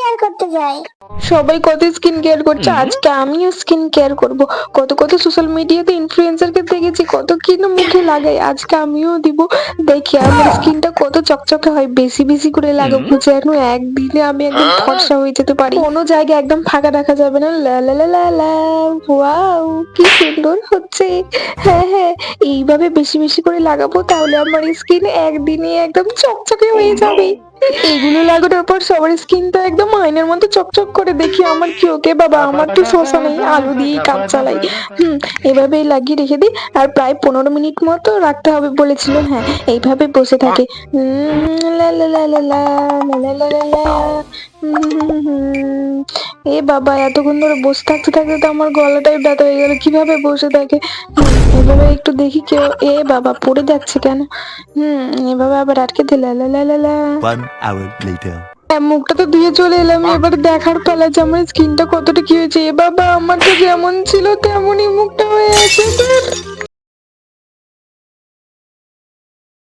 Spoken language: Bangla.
কেয়ার করতে যাই। সবাই কত স্কিন কেয়ার করছে, আজকে আমিও স্কিন কেয়ার করব। কত কত সোশ্যাল মিডিয়াতে ইনফ্লুয়েন্সারকে দেখেছি কত কি না মুখে লাগাই, আজকে আমিও দিব। দেখি আমার স্কিনটা কত চকচকে হয়, বেশি বেশি করে লাগাবো যেন একদিনে আমি একদম ফর্সা হয়ে যেতে পারি। কোনো জায়গায় একদম ফাঁকা রাখা যাবে না। লা লা লা লা লা, ওয়াও কি সুন্দর হচ্ছে। হ্যাঁ হ্যাঁ, এইভাবে বেশি বেশি করে লাগাবো, তাহলে আমার স্কিন একদিনে একদম চকচকে হয়ে যাবে। এগুলো লাগানোর পর সবার স্কিনটা একদম আয়নার মতো চকচক করে। দেখি আমার কি। ওকে বাবা, আমার তো শসা নেই, আলু দিয়েই কাজ চালাই। এভাবেই লাগিয়ে রেখে দিই। আর প্রায় 15 মিনিট মতো রাখতে হবে বলেছিল। হ্যাঁ, এইভাবে বসে থাকে। লা লা লা লা লা, লা লা লা লা লা। এ বাবা, এতক্ষণ ধরে বসে থাকতে থাকতে তো আমার গলাটাই ব্যথা হয়ে গেল। কিভাবে বসে থাকে। এভাবে একটু দেখি কেউ। এ বাবা, পড়ে যাচ্ছে কেন। এভাবে আবার আটকে দিলে। লা লা লা লা। 1 hour later. মুখটা তো ধুয়ে চলে এলাম, এবার দেখার পালা যে আমার স্কিনটা কতটা কি হয়েছে। এ বাবা, আমার তো যেমন ছিল তেমনই মুখটা হয়ে আছে।